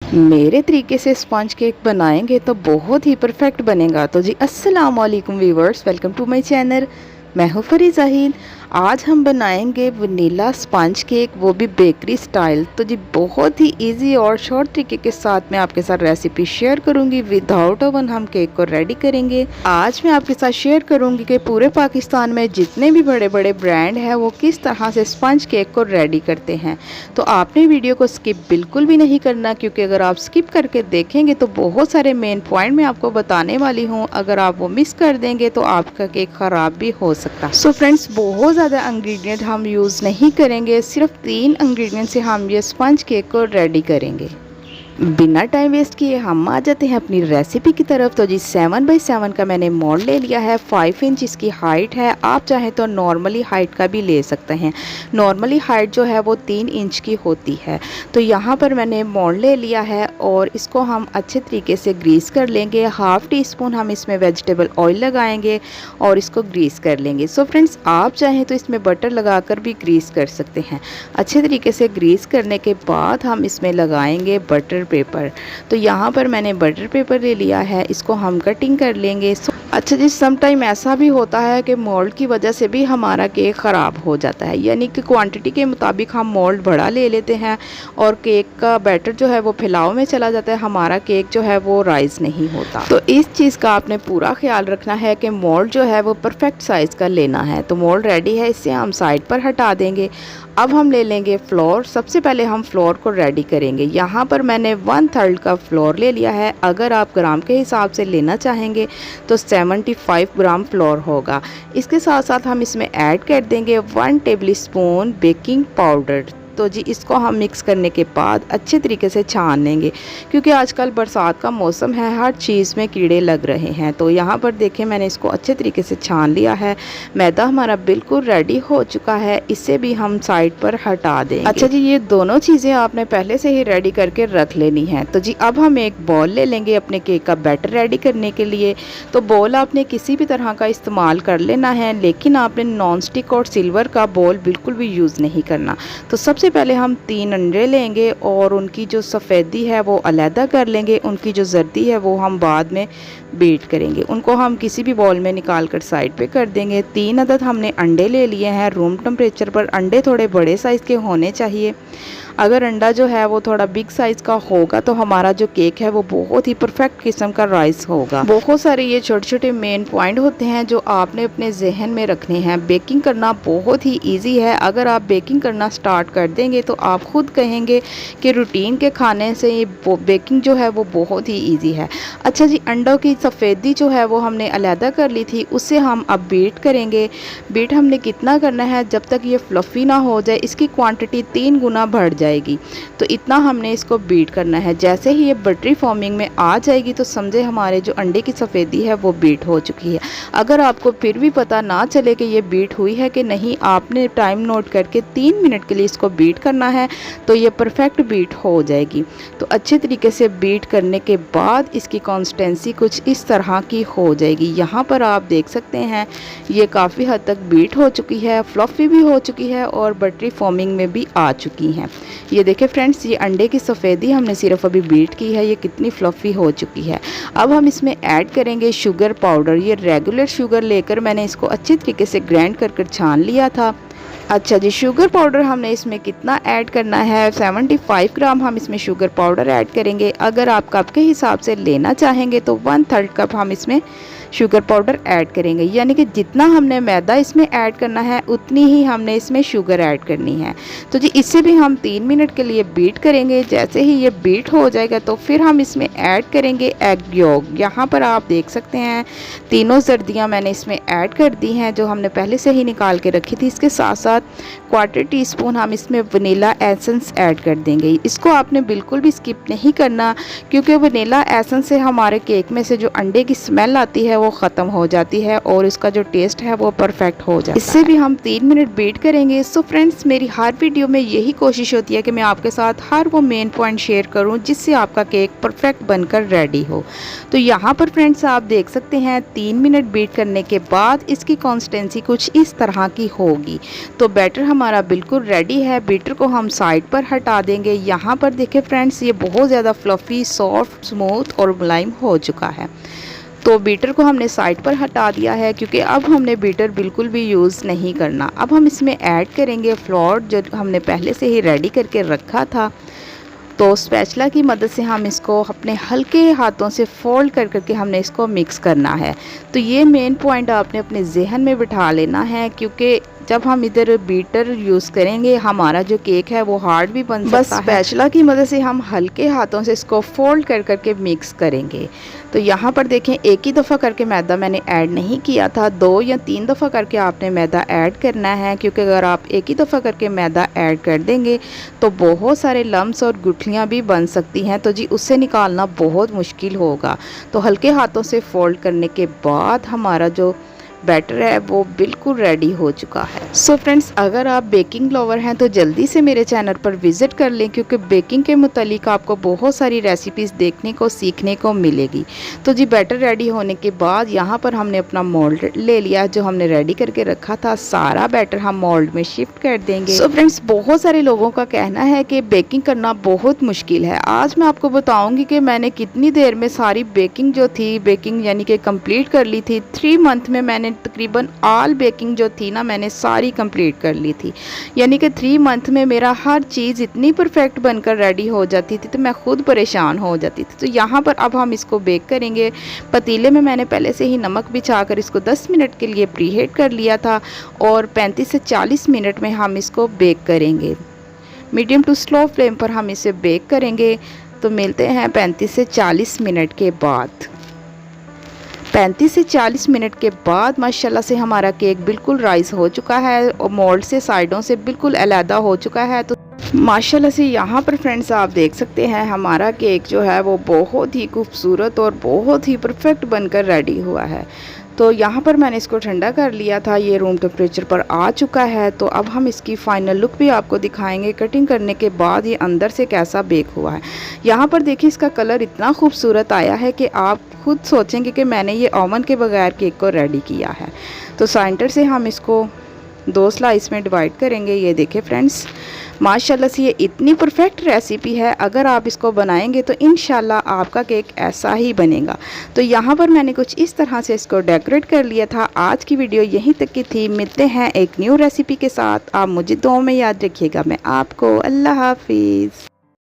मेरे तरीके से स्पंज केक बनाएंगे तो बहुत ही परफेक्ट बनेगा। तो जी अस्सलाम वालेकुम viewers, welcome to my channel. मैं हूँ फरी जाहिद। आज हम बनाएंगे वनीला स्पंज केक, वो भी बेकरी स्टाइल। तो जी बहुत ही इजी और शॉर्ट तरीके के साथ मैं आपके साथ रेसिपी शेयर करूंगी। विदाउट ओवन हम केक को रेडी करेंगे। आज मैं आपके साथ शेयर करूंगी कि पूरे पाकिस्तान में जितने भी बड़े बड़े ब्रांड हैं वो किस तरह से स्पंज केक को रेडी करते हैं। तो आपने वीडियो को स्किप बिल्कुल भी नहीं करना, क्योंकि अगर आप स्किप करके देखेंगे तो बहुत सारे मेन पॉइंट मैं आपको बताने वाली हूँ। अगर आप वो मिस कर देंगे तो आपका केक ख़राब भी हो सकता है। सो फ्रेंड्स, बहुत ज़्यादा इंग्रेडिएंट हम यूज़ नहीं करेंगे, सिर्फ 3 इंग्रेडिएंट से हम ये स्पंज केक को रेडी करेंगे। बिना टाइम वेस्ट किए हम आ जाते हैं अपनी रेसिपी की तरफ। तो जी 7x7 का मैंने मोल्ड ले लिया है। 5 इंच इसकी हाइट है। आप चाहें तो नॉर्मली हाइट का भी ले सकते हैं। नॉर्मली हाइट जो है वो 3 इंच की होती है। तो यहाँ पर मैंने मोल्ड ले लिया है और इसको हम अच्छे तरीके से ग्रीस कर लेंगे। हाफ़ टी स्पून हम इसमें वेजिटेबल ऑयल लगाएंगे और इसको ग्रीस कर लेंगे। सो फ्रेंड्स, आप चाहें तो इसमें बटर लगाकर भी ग्रीस कर सकते हैं। अच्छे तरीके से ग्रीस करने के बाद हम इसमें लगाएंगे बटर पेपर। तो यहाँ पर मैंने बटर पेपर ले लिया है, इसको हम कटिंग कर लेंगे। अच्छा जी, सम टाइम ऐसा भी होता है कि मोल्ड की वजह से भी हमारा केक ख़राब हो जाता है, यानी कि क्वांटिटी के मुताबिक हम मोल्ड बड़ा ले लेते हैं और केक का बैटर जो है वो फैलाव में चला जाता है, हमारा केक जो है वो राइज़ नहीं होता। तो इस चीज़ का आपने पूरा ख्याल रखना है कि मोल्ड जो है वो परफेक्ट साइज़ का लेना है। तो मोल्ड रेडी है, इससे हम साइड पर हटा देंगे। अब हम ले लेंगे फ्लोर। सबसे पहले हम फ्लोर को रेडी करेंगे। यहाँ पर मैंने 1/3 का फ्लोर ले लिया है। अगर आप ग्राम के हिसाब से लेना चाहेंगे तो 75 ग्राम फ्लोर होगा। इसके साथ साथ हम इसमें ऐड कर देंगे 1 टेबल स्पून बेकिंग पाउडर। तो जी इसको हम मिक्स करने के बाद अच्छे तरीके से छान लेंगे, क्योंकि आजकल बरसात का मौसम है, हर चीज़ में कीड़े लग रहे हैं। तो यहाँ पर देखें, मैंने इसको अच्छे तरीके से छान लिया है। मैदा हमारा बिल्कुल रेडी हो चुका है, इसे भी हम साइड पर हटा देंगे। अच्छा जी, ये दोनों चीज़ें आपने पहले से ही रेडी करके रख लेनी है। तो जी अब हम एक बॉल ले लेंगे अपने केक का बैटर रेडी करने के लिए। तो बॉल आपने किसी भी तरह का इस्तेमाल कर लेना है, लेकिन आपने नॉन स्टिक और सिल्वर का बॉल बिल्कुल भी यूज़ नहीं करना। तो सबसे पहले हम 3 अंडे लेंगे और उनकी जो सफ़ेदी है वो अलहदा कर लेंगे, उनकी जो जर्दी है वो हम बाद में बीट करेंगे। उनको हम किसी भी बॉल में निकाल कर साइड पे कर देंगे। 3 अदद हमने अंडे ले लिए हैं। रूम टेम्परेचर पर अंडे थोड़े बड़े साइज़ के होने चाहिए। अगर अंडा जो है वो थोड़ा बिग साइज़ का होगा तो हमारा जो केक है वो बहुत ही परफेक्ट किस्म का राइस होगा। बहुत सारे ये छोटे छोटे मेन पॉइंट होते हैं जो आपने अपने जहन में रखने हैं। बेकिंग करना बहुत ही इजी है। अगर आप बेकिंग करना स्टार्ट कर देंगे तो आप खुद कहेंगे कि रूटीन के खाने से ये बेकिंग जो है वो बहुत ही ईजी है। अच्छा जी, अंडों की सफ़ेदी जो है वो हमने अलहदा कर ली थी, उससे हम अब बीट करेंगे। बीट हमने कितना करना है, जब तक ये फ्लफ़ी ना हो जाए, इसकी क्वांटिटी 3 गुना बढ़ जाएगी। तो इतना हमने इसको बीट करना है। जैसे ही ये बटरी फॉर्मिंग में आ जाएगी तो समझे हमारे जो अंडे की सफ़ेदी है वो बीट हो चुकी है। अगर आपको फिर भी पता ना चले कि ये बीट हुई है कि नहीं, आपने टाइम नोट करके 3 मिनट के लिए इसको बीट करना है, तो ये परफेक्ट बीट हो जाएगी। तो अच्छे तरीके से बीट करने के बाद इसकी कंसिस्टेंसी कुछ इस तरह की हो जाएगी। यहाँ पर आप देख सकते हैं ये काफ़ी हद तक बीट हो चुकी है, फ्लफ़ी भी हो चुकी है और बटरी फॉर्मिंग में भी आ चुकी हैं। ये देखें फ्रेंड्स, ये अंडे की सफ़ेदी हमने सिर्फ अभी बीट की है, ये कितनी फ्लफ़ी हो चुकी है। अब हम इसमें ऐड करेंगे शुगर पाउडर। ये रेगुलर शुगर लेकर मैंने इसको अच्छी तरीके से ग्राइंड कर छान लिया था। अच्छा जी, शुगर पाउडर हमने इसमें कितना ऐड करना है, 75 ग्राम हम इसमें शुगर पाउडर ऐड करेंगे। अगर आप कप के हिसाब से लेना चाहेंगे तो 1/3 कप हम इसमें शुगर पाउडर ऐड करेंगे, यानी कि जितना हमने मैदा इसमें ऐड करना है उतनी ही हमने इसमें शुगर ऐड करनी है। तो जी इससे भी हम 3 मिनट के लिए बीट करेंगे। जैसे ही ये बीट हो जाएगा तो फिर हम इसमें ऐड करेंगे एग योक। यहाँ पर आप देख सकते हैं तीनों जर्दियाँ मैंने इसमें ऐड कर दी हैं जो हमने पहले से ही निकाल के रखी थी। इसके साथ साथ 1/4 टीस्पून हम इसमें वनीला एसेंस ऐड कर देंगे। इसको आपने बिल्कुल भी स्किप नहीं करना, क्योंकि वनीला एसेंस से हमारे केक में से जो अंडे की स्मेल आती है वो ख़त्म हो जाती है और इसका जो टेस्ट है वो परफेक्ट हो जाता है। इससे भी हम 3 मिनट बीट करेंगे। सो फ्रेंड्स, मेरी हर वीडियो में यही कोशिश होती है कि मैं आपके साथ हर वो मेन पॉइंट शेयर करूं जिससे आपका केक परफेक्ट बनकर रेडी हो। तो यहाँ पर फ्रेंड्स आप देख सकते हैं 3 मिनट बीट करने के बाद इसकी कंसिस्टेंसी कुछ इस तरह की होगी। तो तो बैटर हमारा बिल्कुल रेडी है। बीटर को हम साइड पर हटा देंगे। यहाँ पर देखें फ्रेंड्स, ये बहुत ज़्यादा फ्लफ़ी, सॉफ्ट, स्मूथ और मुलायम हो चुका है। तो बीटर को हमने साइड पर हटा दिया है, क्योंकि अब हमने बीटर बिल्कुल भी यूज़ नहीं करना। अब हम इसमें ऐड करेंगे फ्लोर जो हमने पहले से ही रेडी करके रखा था। तो स्पैचुला की मदद से हम इसको अपने हल्के हाथों से फोल्ड कर करके हमने इसको मिक्स करना है। तो ये मेन पॉइंट आपने अपने जहन में बिठा लेना है, क्योंकि जब हम इधर बीटर यूज़ करेंगे हमारा जो केक है वो हार्ड भी बन सकता है। स्पैचुला की मदद से हम हल्के हाथों से इसको फोल्ड कर करके मिक्स करेंगे। तो यहाँ पर देखें, एक ही दफ़ा करके मैदा मैंने ऐड नहीं किया था, 2 या 3 दफ़ा करके आपने मैदा ऐड करना है, क्योंकि अगर आप एक ही दफ़ा करके मैदा ऐड कर देंगे तो बहुत सारे लम्स और गुठलियाँ भी बन सकती हैं। तो जी उससे निकालना बहुत मुश्किल होगा। तो हल्के हाथों से फोल्ड करने के बाद हमारा जो बैटर है वो बिल्कुल रेडी हो चुका है। सो फ्रेंड्स, अगर आप बेकिंग लवर हैं तो जल्दी से मेरे चैनल पर विज़िट कर लें, क्योंकि बेकिंग के मुतालिक आपको बहुत सारी रेसिपीज़ देखने को सीखने को मिलेगी। तो जी बैटर रेडी होने के बाद यहाँ पर हमने अपना मोल्ड ले लिया जो हमने रेडी करके रखा था। सारा बैटर हम मोल्ड में शिफ्ट कर देंगे। सो फ्रेंड्स, बहुत सारे लोगों का कहना है कि बेकिंग करना बहुत मुश्किल है। आज मैं आपको बताऊँगी कि मैंने कितनी देर में सारी बेकिंग जो थी, बेकिंग यानी कि कंप्लीट कर ली थी। 3 मंथ में मैंने तकरीबन ऑल बेकिंग जो थी ना, मैंने सारी कंप्लीट कर ली थी। यानी कि 3 मंथ में मेरा हर चीज़ इतनी परफेक्ट बनकर रेडी हो जाती थी, तो मैं खुद परेशान हो जाती थी। तो यहाँ पर अब हम इसको बेक करेंगे। पतीले में मैंने पहले से ही नमक बिछाकर इसको 10 मिनट के लिए प्रीहीट कर लिया था, और 35 से 40 मिनट में हम इसको बेक करेंगे। मीडियम टू स्लो फ्लेम पर हम इसे बेक करेंगे। तो मिलते हैं 35 से 40 मिनट के बाद। 35 से 40 मिनट के बाद माशाल्लाह से हमारा केक बिल्कुल राइस हो चुका है और मोल्ड से साइडों से बिल्कुल अलहदा हो चुका है। तो माशाल्लाह से यहाँ पर फ्रेंड्स आप देख सकते हैं हमारा केक जो है वो बहुत ही खूबसूरत और बहुत ही परफेक्ट बनकर रेडी हुआ है। तो यहाँ पर मैंने इसको ठंडा कर लिया था, ये रूम टेम्परेचर पर आ चुका है। तो अब हम इसकी फ़ाइनल लुक भी आपको दिखाएंगे कटिंग करने के बाद ये अंदर से कैसा बेक हुआ है। यहाँ पर देखिए, इसका कलर इतना खूबसूरत आया है कि आप खुद सोचेंगे कि मैंने ये ओवन के बगैर केक को रेडी किया है। तो सेंटर से हम इसको 2 स्लाइस में डिवाइड करेंगे। ये देखें फ्रेंड्स, माशाल्लाह से ये इतनी परफेक्ट रेसिपी है, अगर आप इसको बनाएंगे तो इंशाल्लाह आपका केक ऐसा ही बनेगा। तो यहाँ पर मैंने कुछ इस तरह से इसको डेकोरेट कर लिया था। आज की वीडियो यहीं तक की थी। मिलते हैं एक न्यू रेसिपी के साथ। आप मुझे दुआओं में याद रखिएगा। मैं आपको अल्लाह हाफिज़।